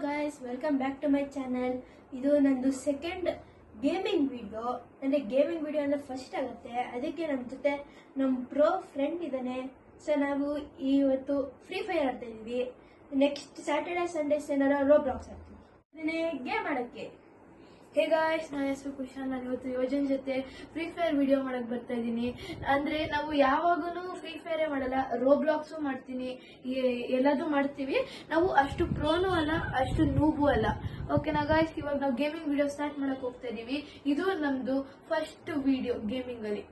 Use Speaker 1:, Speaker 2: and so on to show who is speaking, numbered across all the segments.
Speaker 1: Guys, welcome back to my channel. ಇದು ನಂದು second gaming video. ಅಂದರೆ ಗೇಮಿಂಗ್ ವಿಡಿಯೋ ಅಂದರೆ ಫಸ್ಟ್ ಆಗುತ್ತೆ, ಅದಕ್ಕೆ ನಮ್ಮ ಜೊತೆ ನಮ್ಮ ಪ್ರೋ ಫ್ರೆಂಡ್ ಇದ್ದಾನೆ. ಸೊ ನಾವು ಇವತ್ತು ಫ್ರೀ ಫೈರ್ ಆಡ್ತಾ ಇದ್ದೀವಿ. ನೆಕ್ಸ್ಟ್ ಸ್ಯಾಟರ್ಡೆ ಸಂಡೇಸ್ ಏನಾರ ರೋಬ್ಲಾಕ್ಸ್ ಆಡ್ತೀವಿ. ಅದನ್ನೇ ಗೇಮ್ ಆಡೋಕ್ಕೆ. ಹೇ ಗಾಯ್ಸ್, ನನ್ನ ಹೆಸರು ಕುಶಾಲ್. ನಾನು ಇವತ್ತು ಯೋಜನೆ ಜೊತೆ ಫ್ರೀ ಫೈರ್ ವಿಡಿಯೋ ಮಾಡಕ್ ಬರ್ತಾ ಇದ್ದೀನಿ. ಅಂದ್ರೆ ನಾವು ಯಾವಾಗೂ ಫ್ರೀ ಫೈರೇ ಮಾಡಲ್ಲ, ರೋಬ್ಲಾಕ್ಸು ಮಾಡ್ತೀನಿ, ಎಲ್ಲದೂ ಮಾಡ್ತೀವಿ. ನಾವು ಅಷ್ಟು ಪ್ರೋನು ಅಲ್ಲ, ಅಷ್ಟು ನೂಬು ಅಲ್ಲ. ಓಕೆನಾ ಗಾಯ್ಸ್, ಇವಾಗ ನಾವು ಗೇಮಿಂಗ್ ವಿಡಿಯೋ ಸ್ಟಾರ್ಟ್ ಮಾಡಕ್ ಹೋಗ್ತಾ ಇದೀವಿ. ಇದು ನಮ್ದು ಫಸ್ಟ್ ವಿಡಿಯೋ ಗೇಮಿಂಗ್ ಅಲ್ಲಿ.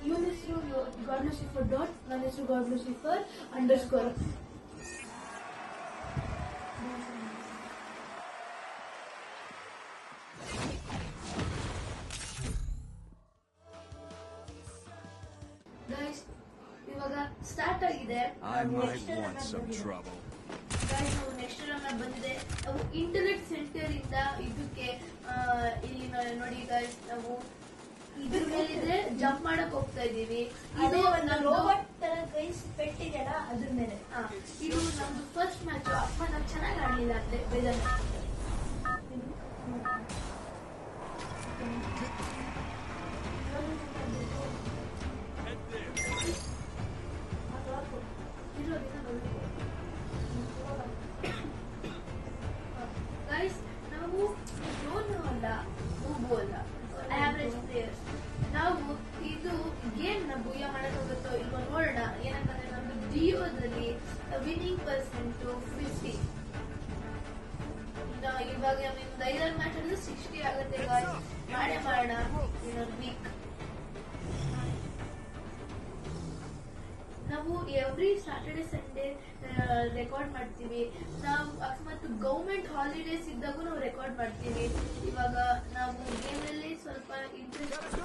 Speaker 1: ಇವನ ಹೆಸರು ಗಾಡ್ ಲೂಸಿಫರ್ ಡಾಟ್, ನನ್ನ ಹೆಸರು ಗಾಡ್ ಲೂಸಿಫರ್ ಅಂಡರ್ಸ್ಕೋರ್. ಗೈಸ್, ಇವಾಗ ಸ್ಟಾರ್ಟ್ ಆಗಿದೆ. ನಾವು ನೆಕ್ಸ್ಟ್ ರನ್ ಬಂದಿದೆ. ನಾವು ಇಂಟರ್ನೆಟ್ ಸೆಂಟರ್ ಇಂದ ಇದಕ್ಕೆ ಇಲ್ಲಿ ನೋಡಿ ಗೈಸ್, ನಾವು ಇದ್ರ ಮೇಲಿದ್ರೆ ಜಂಪ್ ಮಾಡಕ್ ಹೋಗ್ತಾ ಇದೀವಿ. ಇದು ರೋಬೋಟ್ ತರ ಗೈಸ್ ಪೆಟ್ಟಿದೆಲ್ಲ ಅದ್ರ ಮೇಲೆ. ಇದು ನಮ್ದು ಫಸ್ಟ್ ಮ್ಯಾಚ್. ಅಪ್ಪ ನಾವು ಚೆನ್ನಾಗಿ ಆಡ್ಲಿಲ್ಲ ಅಂದ್ರೆ ಬೇಜಾರು. ಗೈಸ್, ನಾವು ಡ್ರೋನು ಅಲ್ಲ, ಹೂಬು ಅಲ್ಲ, ಆವರೇಜ್ ಪ್ಲೇಯರ್ಸ್. ನಾವು ಇದು ಗೇಮ್ ನ ಭೂಯ ಮಾಡಕ್ ಹೋಗುತ್ತೋ ಇಲ್ವೋ ನೋಡೋಣ. ಏನಂತಂದ್ರೆ ನಮ್ದು ಡಿಯೋದಲ್ಲಿ ವಿನ್ನಿಂಗ್ ಪರ್ಸೆಂಟ್ 50. ಇವಾಗ ನಿಮ್ದು 5 ಮ್ಯಾಚ್ ಆಡಿದ್ರೆ 60 ಆಗುತ್ತೆ. ಮಾಡೇ ಮಾಡೋಣ ಇನ್ನೊಂದು ವೀಕ್. ನಾವು ಎವ್ರಿ ಸ್ಯಾಟರ್ಡೆ ಸಂಡೇ ರೆಕಾರ್ಡ್ ಮಾಡ್ತೀವಿ. ನಾವು ಅಕಸ್ಮಾತ್ ಗೌರ್ಮೆಂಟ್ ಹಾಲಿಡೇಸ್ ಇದ್ದಾಗೂ ನಾವು ರೆಕಾರ್ಡ್ ಮಾಡ್ತೀವಿ. ಇವಾಗ ನಾವು ಗೇಮಲ್ಲಿ ಸ್ವಲ್ಪ ಇಂಟ್ರೆಸ್ಟ್.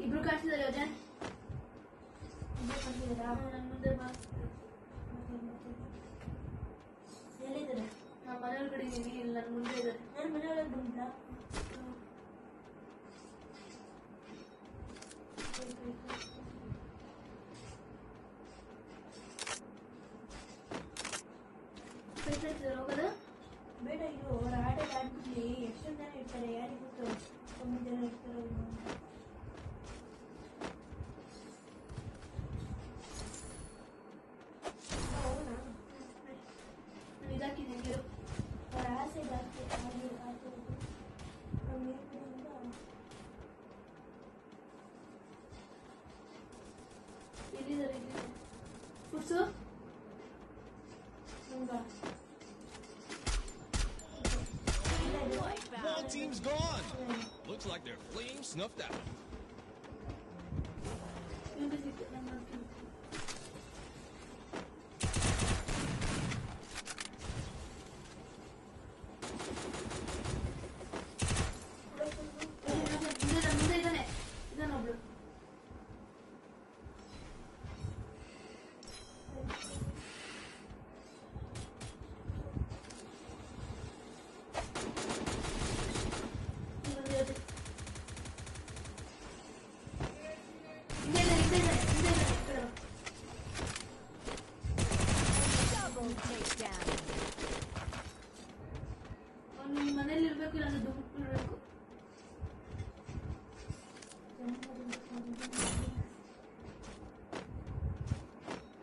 Speaker 1: ಇಬ್ರು ಕಾಣಿಸಿದ್ದಾರೆ ಯೋಜನ್. ಮುಂದೆ ಬಾ. ಎಲ್ಲಿದ್ದಾರೆ? ನಮ್ಮ ಮನೆ ಒಳಗಡೆ ಇದೀನಿ. ಇಲ್ಲ, ನನ್ನ ಮುಂದೆ ಇದ್ದಾರೆ. ನನ್ನ ಮನೆ ಒಳಗೆ ಬಂದ. ಹೋಗೋದು ಬೇಡ. ಇದು ಅವ್ರ ಆಟಕ್ಕೆ ಆಡ್ಬಿಡ್ಲಿ. ಎಷ್ಟೊಂದು ಜನ ಇರ್ತಾರೆ, ಯಾರಿಗೆ ಗೊತ್ತು? 9 ಜನ ಇರ್ತಾರೆ.
Speaker 2: Whole team's gone. Looks like they're fleeing snuffed out.
Speaker 1: ಮನೇಲಿ ಇರ್ಬೇಕು, ಇಲ್ಲ ದುಡ್ಡು ಇರಬೇಕು.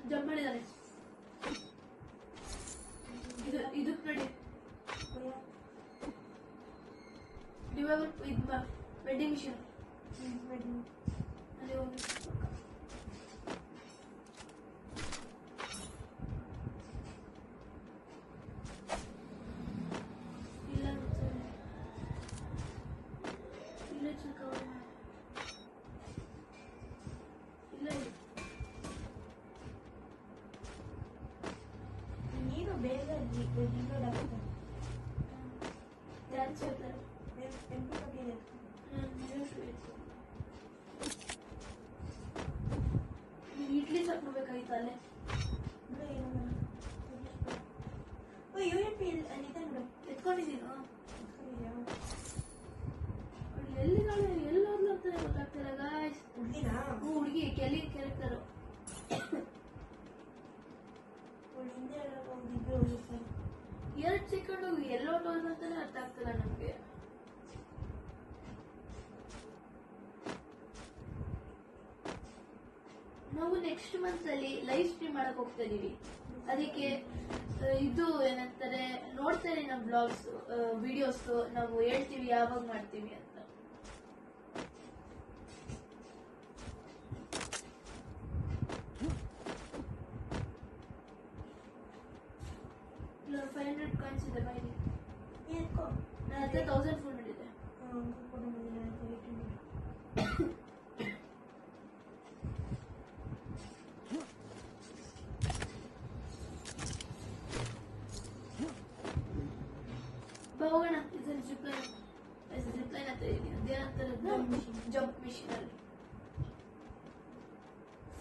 Speaker 1: ಜಂಪ್ ಮಾಡಿದ್ದಾರೆ. ಇದಕ್ಕೆ ನೋಡಿ, ಇವಾಗ ಇದು ವೆಡ್ಡಿಂಗ್ ಮಿಷನ್ ಅಲ್ಲಿ ಹೋಗಿ. ನೀನು ಬೇಗ ರಿಲೋಡ್ ಆಗ್ತದೆ. ಡ್ಯಾನ್ಸ್ ಹೇಳ್ತಾರೆ. ಎಲ್ಲೋದ್ಲು ಅಂತಾನೆ ಗೊತ್ತಾಗ್ತಿಲ್ಲ ಗಾಯ್ಸ್. ಹುಡುಗಿ ಕೆಲಿ ಕ್ಯಾರೆಕ್ಟರ್ ಎರಡು ಸೆಕೆಂಡ್ ಎಲ್ಲೋಟೋದು ಅಂತಾನೆ ಅರ್ಥ ಆಗ್ತಿಲ್ಲ ನಮ್ಗೆ. ನಾವು ನೆಕ್ಸ್ಟ್ ಮಂತ್ ಅಲ್ಲಿ ಲೈವ್ ಸ್ಟ್ರೀಮ್ ಮಾಡಕ್ ಹೋಗ್ತಾ ಇದೀವಿ. ಅದಕ್ಕೆ ಇದು ಏನಂತಾರೆ ನೋಡ್ತಾರೆ ನಮ್ಮ ಬ್ಲಾಗ್ಸ್ ವಿಡಿಯೋಸ್ ನಾವು ಹೇಳ್ತೀವಿ ಯಾವಾಗ ಮಾಡ್ತೀವಿ ಅಂತ. ಇಲ್ಲ 500 ಕಾಯಿನ್ಸ್ ಇದೆ ಬೈಲಿ. ನನ್ನ ಹತ್ರ 1400 ಇದೆ. ಹೋಗೋಣ. ಇದು ಜಿಪ್ಲೈನ್ ಹತ್ರ ಇದೀನಿ. ಅದೇನಂತಾರೆ ಜಂಪ್ ಮಿಷನ್ ಅಲ್ಲಿ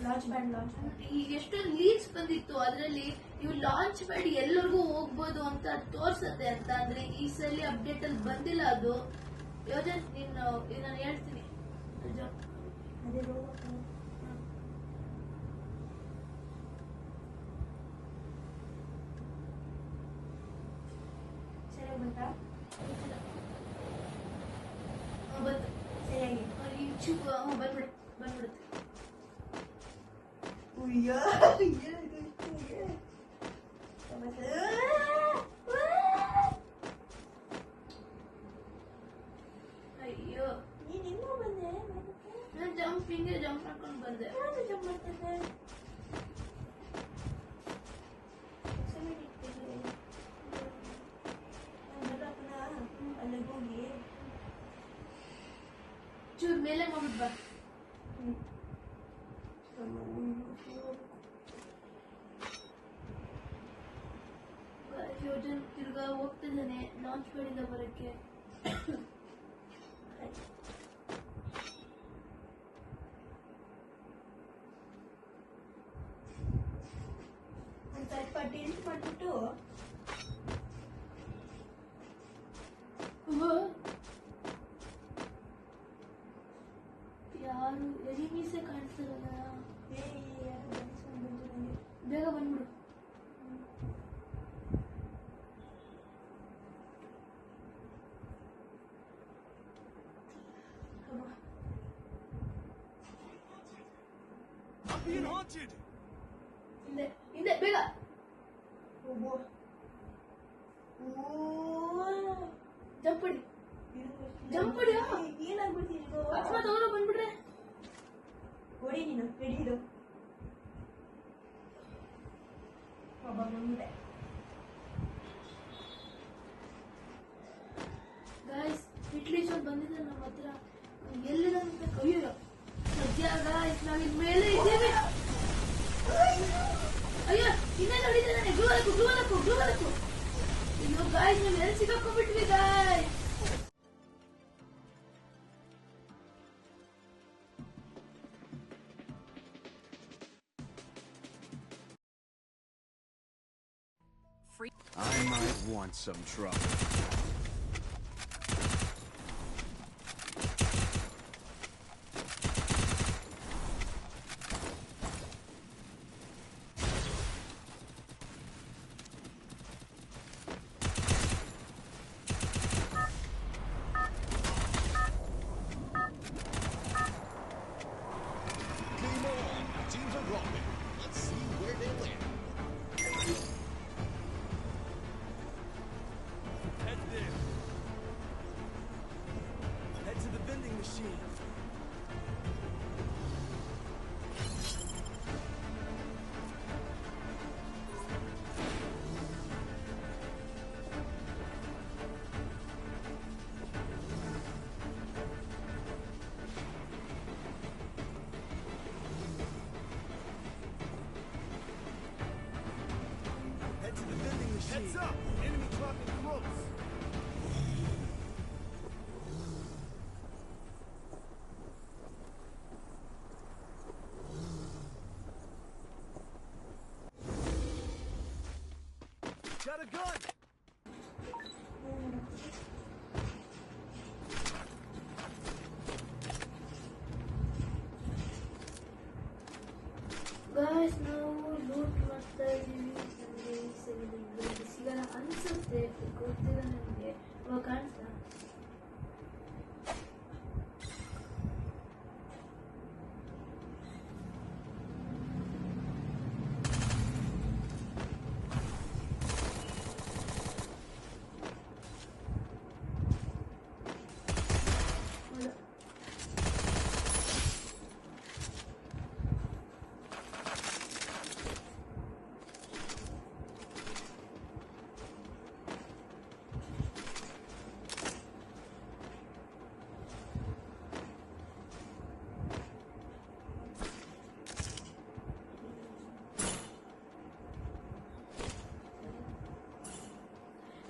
Speaker 1: ಲಾಂಚ್ ಪ್ಯಾಡ್. ಈಗ ಎಷ್ಟೊಂದು ಲೀಡ್ಸ್ ಬಂದಿತ್ತು, ಅದರಲ್ಲಿ ನೀವು ಲಾಂಚ್ ಪ್ಯಾಡ್ ಎಲ್ಲರಿಗೂ ಹೋಗ್ಬೋದು ಅಂತ ತೋರ್ಸತ್ತೆ ಅಂತ. ಅಂದ್ರೆ ಈ ಸಲ ಅಪ್ಡೇಟ್ ಅಲ್ಲಿ ಬಂದಿಲ್ಲ ಅದು. ಯೋಜನೆ ನಾನು ಹೇಳ್ತೀನಿ. ಬಂದ್ಬಿಡುತ್ತೆ. ಅಯ್ಯೋ ನಾನು ಜಂಪ್ ಮಾಡ್ಕೊಂಡು ಬಂದೆ. ಚೂರ್ ಮೇಲೆ ಮಾಡ್ಬಿಟ್ ಬಾ. ಯೋಜನ್ ತಿರ್ಗಾ ಹೋಗ್ತಿದ್ದಾನೆ ಲಾಂಚ್ ಮಾಡಿದ ಬರಕ್ಕೆ. ಸ್ವಲ್ಪ ಟಿಲ್ಟ್ ಮಾಡ್ಬಿಟ್ಟು ಯಾರು ಎನಿಮೀಸೇ ಕಾಣಿಸ್ತಿರಲ್ಲ. ಬೇಗ ಬಂದ್ಬಿಡು.
Speaker 2: I'm being haunted.
Speaker 1: ಹಿಂದೆ ಬೇಗ ಜಂಪ್ ಹೊಡಿ ಅಕಸ್ಮಾತ್ ಅವರು ಬಂದ್ಬಿಟ್ರೆ ಹೊಡಿ ನೀನು ಹಿಡಿದು ಬಂದ್ಬಿಟ್ಟೆ. ಗಾಯ್ಸ್ ಇಡ್ಲಿ ಚೋಟ್ ಬಂದಿದೆ ನಮ್ಮ ಹತ್ರ. ಎಲ್ಲಿದಂತ ಕೈಯೋ ಸದ್ಯ ಗಾಯ್ಸ್ ನಾವಿನ್ ಮೇಲೆ ಇದ್ದೀವಿ. ಅಯ್ಯೋ ಇನ್ನೇ ನೋಡಿದ್ದಾನೆ. ಗ್ಲೂ ಅಯ್ಯೋ ಗಾಯ್ಸ್ ನಾವು ಎಲ್ಲಿ ಸಿಕ್ಕಾಕೊಂಡ್ಬಿಟ್ವಿ guys.
Speaker 2: I might want some trouble. Teams are rolling. Let's see where they land. Head there. Head to the vending machine. Heads up! Enemy dropping close! Got a gun!
Speaker 1: Guys ನಾವು loot ಮಾಡ್ತಾ ಇದೀವಿ. ನನಗೆ ಈ ಸರಿ ಸಿಗಲ್ಲ ಅನ್ಸುತ್ತೆ, ಗೊತ್ತಿಲ್ಲ ನನಗೆ. ಇವಾಗ ಕಾಣಿಸ್ತಾ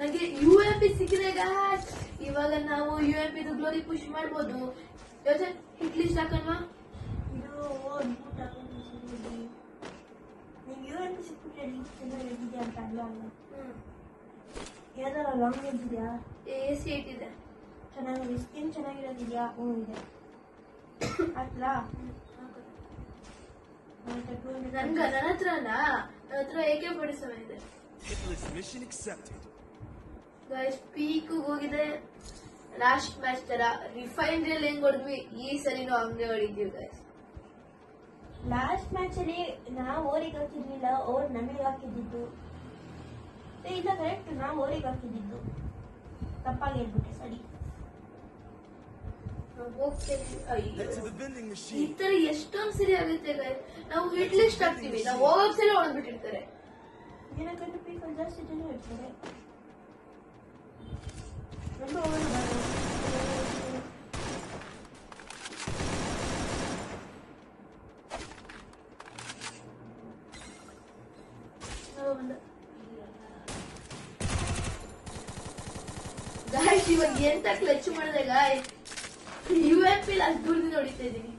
Speaker 1: ನನಗೆ UMP ಸಿಕ್ಕಿದೆ ಗಾಯ್ಸ್. ಇವಾಗ ನಾವು UMP ಗ್ಲೋರಿ ಪುಷ್ ಮಾಡ್ಬೋದು. ಯೋಚನೆ ಹಿಟ್ ಲಿಸ್ಟ್ ಹಾಕಲ್ವಾ?
Speaker 3: ಇದು ನಿಮ್ಗೆ UMP ಸಿಕ್ಬಿಟ್ರೆ ಲಿಂಕ್ ಚೆನ್ನಾಗಿದೆ ಅಂತ ಅಲ್ಲ ಅಲ್ಲ. ಯಾವ್ದಾರ ಲಾಂಗ್ ರೇಂಜ್ ಇದೆಯಾ?
Speaker 1: AC8 ಇದೆ.
Speaker 3: ಚೆನ್ನಾಗಿದೆ. ಸ್ಕಿನ್ ಚೆನ್ನಾಗಿರೋದಿದೆಯಾ? ಇದೆ. ಹಾಕ್ಲಾ?
Speaker 1: ನನ್ನ ಹತ್ರ ಅಲ್ಲ, ನನ್ನ ಹತ್ರ AK-47 ಇದೆ.
Speaker 2: Hitless mission accepted.
Speaker 1: Guys peak ಹೋಗಿದೆ. ಲಾಸ್ಟ್ ಮ್ಯಾಚ್ ತರ ರಿಫೈನರಿಯಲ್ಲಿ ಹೆಂಗ್ ಹೊಡೆದ್ವಿ, ಈ ಸರಿನೂ ಹಂಗೆ ಹೊಡಿತೀವಿ ಗೈಸ್.
Speaker 3: ಲಾಸ್ಟ್ ಮ್ಯಾಚ್ ಅಲ್ಲಿ ನಾವು ಓರಿಗೆ ಹಾಕಿರ್ಲಿಲ್ಲ, ಅವ್ರು ನಮಗೆ ಹಾಕಿದ್ದು. ಇಲ್ಲ ಕರೆಕ್ಟ್, ನಾವು ಓರಿಗೆ ಹಾಕಿದ್ದು. ತಪ್ಪಾಗಿ ಹೇಳ್ಬಿಟ್ಟೆ, ಸರಿ.
Speaker 2: Head to the vending
Speaker 1: ಈ
Speaker 2: machine.
Speaker 1: ತರ ಎಷ್ಟೊಂದ್ ಸರಿ ಆಗುತ್ತೆ ಗೈಸ್. ನಾವು ಹಿಟ್ ಲಿಸ್ಟ್ ಹಾಕ್ತಿವಿ, ನಾವು ಹೋಗೋಕ್ಸಲ ಹೊಡೆದ್ಬಿಟ್ಟಿರ್ತಾರೆ.
Speaker 3: ಏನಕ್ಕಂದ್ರೆ ಪೀಕಲ್ಲಿ ಜಾಸ್ತಿ ಜನ ಇರ್ತಾರೆ.
Speaker 1: ಗಾಯ್ಸ್ ಇವಾಗ ಎಂತ ಕ್ಲಚ್ ಮಾಡಿದೆ ಗಾಯ್ಸ್. UMP ಅಷ್ಟು ದೂರದಿಂದ ಹೊಡಿತಾ ಇದೀನಿ.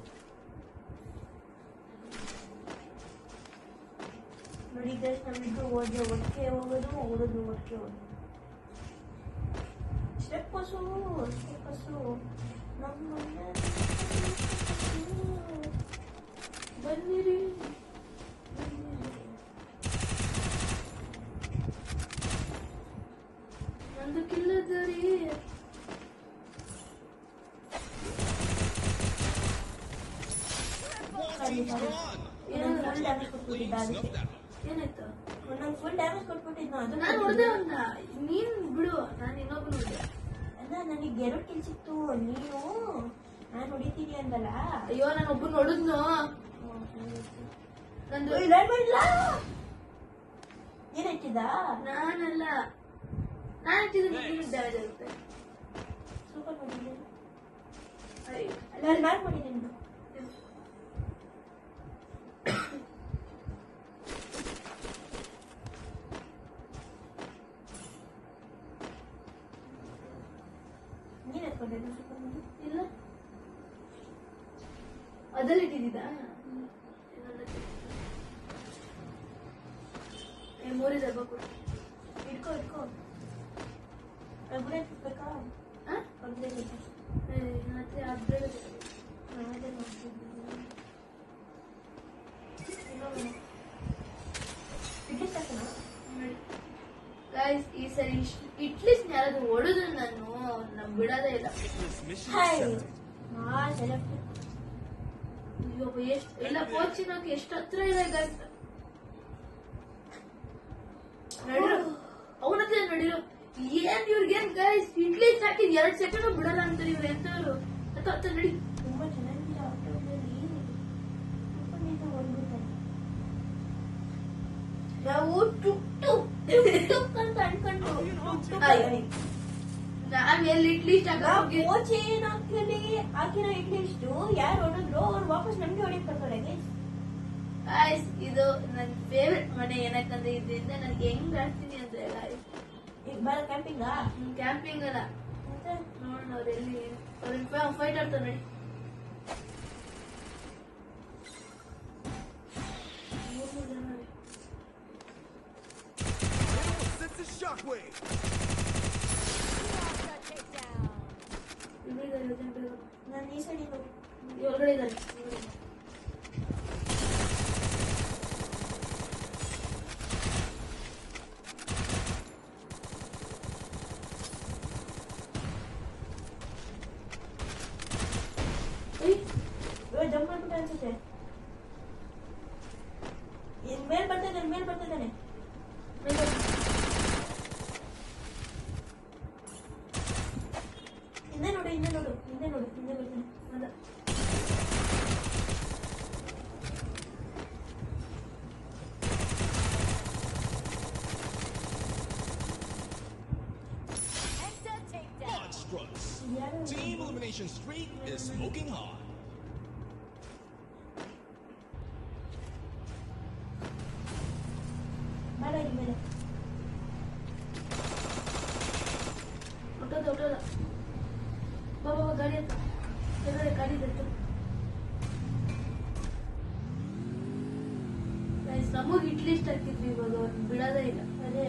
Speaker 3: ನೋಡಿ ಗೈಸ್, ನಮ್ಮಿಬ್ರು ಒಟ್ಟಿಗೆ ಹೋಗೋದು, ಓಡೋದು ಒಟ್ಟಿಗೆ ಹೋಗೋದು. ಸ್ಟೆಪ್ ಹೊಸು
Speaker 1: ಬನ್ನಿರಿ. ನಂದು ಕಿಲ್ಲದರಿ.
Speaker 2: Team's gone.
Speaker 3: ಫುಲ್ ಡ್ಯಾಮೇಜ್ ಕೊಟ್ಬಿಟ್ಟಿದ್ದ. ಅದಕ್ಕೆ
Speaker 1: ಏನಾಯ್ತು?
Speaker 3: ನಂಗೆ ಫುಲ್ ಡ್ಯಾಮೇಜ್ ಕೊಟ್ಬಿಟ್ಟಿದ್ನ. ಅದು
Speaker 1: ನಾನು ಹೊಡೆದೆ ಅವನ್ನ. ನೀನ್ ಬಿಡು, ನಾನು ಇನ್ನೊಬ್ಬನ ಹೊಡೆದೆ.
Speaker 3: ಅಲ್ಲ, ನನಗೆ 2 ಕಿಲ್ ಸಿಕ್ತು. ನೀನು ನಾನು ಹೊಡಿತೀನಿ ಅಂದಲ್ಲ.
Speaker 1: ಅಯ್ಯೋ ನಾನು ಒಬ್ಬನ ಹೊಡೆದ್ನು. ನಂದು
Speaker 3: ಏನ್ ಹಚ್ಚಿದ?
Speaker 1: ನಾನಲ್ಲ, ನಾನು ಡ್ಯಾಮೇಜ್ ಆಗುತ್ತೆ.
Speaker 3: ಸೂಪರ್ ಮಾಡಿದ್ದೀನಿ.
Speaker 1: ಅಯ್ಯೋ
Speaker 3: ಅಲ್ಲ, ನಾನು ಮಾಡಿದ್ದೀನಿ. ನೀನ್ ಎತ್ಕೊಂಡಿದ್ದ ಸೂಪರ್ ಮಾಡಿ?
Speaker 1: ಇಲ್ಲ, ಅದಲ್ಲಿ ಇಟ್ಟಿದ್ದ. ಮೂರೇ ದಬ್ಬ ಕೊಡು.
Speaker 3: ಇಟ್ಕೋ ಒಬ್ಬರೇ ಬೇಕಾ? ಒಬ್ಬರೇ ಬೇಕಾ?
Speaker 1: ಮತ್ತೆ ಅಬ್ರೆ
Speaker 3: ಅದೇ ನೋಡ್ತಿದ್ದೀನಿ. ಇಡ್ಲಿ ಸಾಕನಾ?
Speaker 1: ಗೈಸ್ ಈ ಸರಿ ಇಟ್ಲೀಸ್ಟ್ ಯಾರಾದ್ರೂ ಹೊಡೆದ್ರು ನಾನು ಬಿಡೋದೇ ಇಲ್ಲ.
Speaker 2: Hitless mission
Speaker 3: hi
Speaker 2: accepted.
Speaker 3: Select.
Speaker 1: ಇವಾಗ ಎಷ್ಟು ಎಲ್ಲ ಕೋಚಿನೋಕೆ ಎಷ್ಟು ಹತ್ರ ಇದೆ ಗೈಸ್. ನಡಿರೋ ಅವನ ಹತ್ರ ನಡಿರೋ. ಏನ್ ಇವ್ರಿಗೇನ್ ಗೈಸ್ ಇಟ್ಲೀಸ್ಟ್ ಹಾಕಿದ್ 2 ಸೆಕೆಂಡ್ ಬಿಡಲ್ಲ ಅಂತಾರೆ ಇವ್ರು ಎಂತವ್ರು. ಹತ್ತ ನಡಿ.
Speaker 3: ತುಂಬಾ ಚೆನ್ನಾಗಿದೆ ಆಟೋದಲ್ಲಿ. ನಾವು ಟುಕ್ಟು ಅಂತ ಅನ್ಕೊಂಡು
Speaker 1: ನಾವ್ ಎಲ್ಲಿ ಇಟ್ಲೀಸ್ಟ್ ಹಾಕಿ
Speaker 3: ಕೋಚ್ ಏನ್ ಹಾಕಿರೋ ಇಟ್ಲಿಷ್ಟು ಯಾರು ಹೊಡೆದ್ರು ಅವ್ರು ವಾಪಸ್ ನಮ್ಗೆ ಹೊಡಿಕ್ ಬರ್ತಾರೆ.
Speaker 1: ಗಾಯ್ಸ್ ಇದು ನನ್ ಫೇವ್ರೆಟ್ ಮನೆ. ಏನಕ್ಕಂದ್ರೆ ಇದರಿಂದ ನನ್ಗೆ ಹೆಂಗ್ ಆಡ್ತೀನಿ ಅಂದ್ರೆ ಗಾಯ್ಸ್
Speaker 3: ಈಗ ಬರ ಕ್ಯಾಂಪಿಂಗಾ?
Speaker 1: ಕ್ಯಾಂಪಿಂಗ್ ಅಲ್ಲ,
Speaker 3: ಮತ್ತೆ
Speaker 1: ನೋಡೋಣ ಅವ್ರೆಲ್ಲಿ ಫೈಟ್ ಆಡ್ತಾರೆ ನೋಡಿ.
Speaker 2: Sense a shockwave.
Speaker 3: ನಾನು ಈ ಸೈಡ್
Speaker 1: ಒಳಗಡೆ ಇದ್ದಾರೆ.
Speaker 3: ಇವಾಗ ಜಂಪ್ ಮಾಡ್ಬಿಟ್ಟು ಅನ್ಸುತ್ತೆ. ಮೇಲ್ ಬರ್ತಿದ್ದಾನೆ ಹಿಂದೆ ನೋಡು ಹಿಂದೆ ಬರ್ತಾನೆ. ಅಲ್ಲ
Speaker 2: Monstrous. Team elimination streak is smoking hot.
Speaker 3: ಮೇಲೆ ಹೊಟ್ಟೋದ ಬಾಬಾ ಗಾಡಿ ಹತ್ತ ಗಾಡಿ ಇತ್ತು. ನಮಗೆ ಇಟ್ಲಿಸ್ಟ್ ಆಗ್ತಿದ್ವಿ ಇವಾಗ ಅವ್ರು ಬಿಡೋದೇ ಇಲ್ಲ. ಅದೇ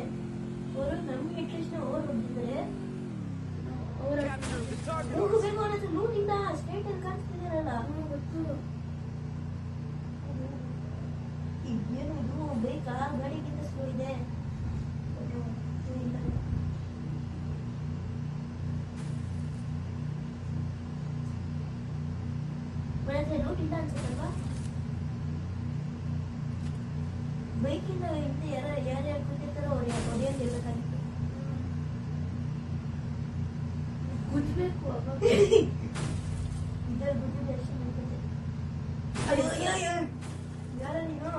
Speaker 3: ಅವರು ನಮ್ಗೆ ಇಟ್ಲಿಸ್ಟ್ ಅವ್ರು ಬಂದಿದ್ದಾರೆ. ಹೋಗಬೇಕು ಅನ್ನೋದು ಲೂಟಿಂದ ಸ್ಟೇಟ್ ಅಲ್ಲಿ ಕಾಣಿಸ್ತಿದಾರಲ್ಲ ಗೊತ್ತು. ಏನು ಇದು ಬೇಕಾ ಗಾಡಿಗಿಂತ ಸ್ಲೋ ಇದೆ. ಲೂಟಿಂದ ಅನ್ಸುತ್ತಲ್ವಾ ಬೈಕಿಂದ ಹಿಂದೆ ಯಾರ್ಯಾರು ಕೂತಿರ್ತಾರೋ ಅವ್ರು ಹೊಡೆಯೋದು ಇರ್ಬೇಕಾಗಿತ್ತು. ಗುಜ್ಬೇಕು ಇದ್ರ ಗುಜ್ಜಿದ ಅಷ್ಟೇ ಮಾಡ್ತದೆ. ಯಾರ ನೀನು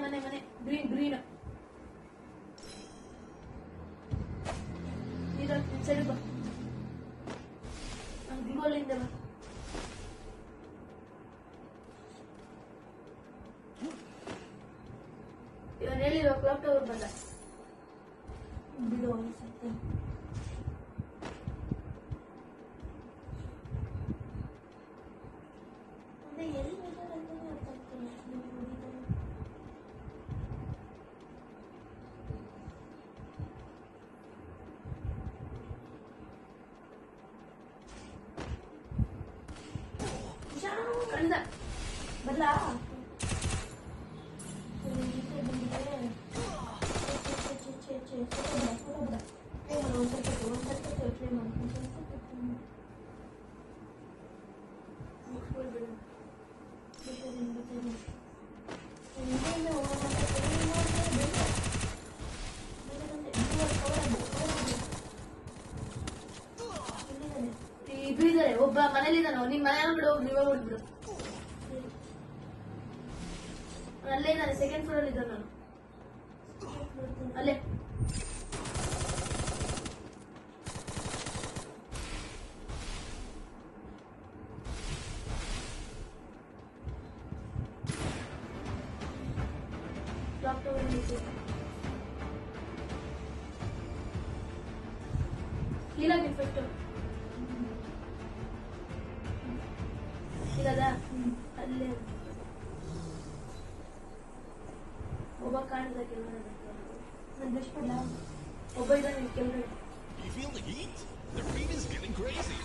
Speaker 3: ಮನೆ ಗ್ರೀನ್ ಸರಿ ಬಾ ಗ್ಲೂವಲ್ಲಿಂದ ಬಾ. ಇವನ್ ಹೇಳಿರೋ ಕ್ಲಾಕ್ ಟವರ್ ಬಂದ ಬಿಡು ಅನ್ಸುತ್ತೆ. ಎಲ್ಲಿ ಅಂತಾನೆ ಅರ್ಥ ಆಗ್ತಿಲ್ಲ. ಕಳ್ದ ಬದಲಾ ಒಬ್ಬ ಮನೇಲಿದ್ದಾನ. ನಿಮ್ ಮನೆ ಬಿಡು, ನೀವೇ ಬಿಡ್ಬಿಡು. ಅಲ್ಲೇ ಇದ್ದಾನೆ, ಸೆಕೆಂಡ್ ಫ್ಲೋರ್ ಅಲ್ಲಿ ಇದ್ದಾನೆ. ನಾನು ಅಲ್ಲೇ ಕ್ಲೀನಾಗಿ ಇಟ್ಬಿಟ್ಟು ಇಲ್ಲದಾ ಅಲ್ಲೇ ಒಬ್ಬ ಕಾಣಿದ ಕೆಳಗಡೆ ನಾನು ಬಿಡ್ಬಿಡ್ಲ. ಒಬ್ಬ ಇದ್ದಾನೆ ಕೆಳಗಡೆ.
Speaker 2: You feel the heat? The feed is getting crazy.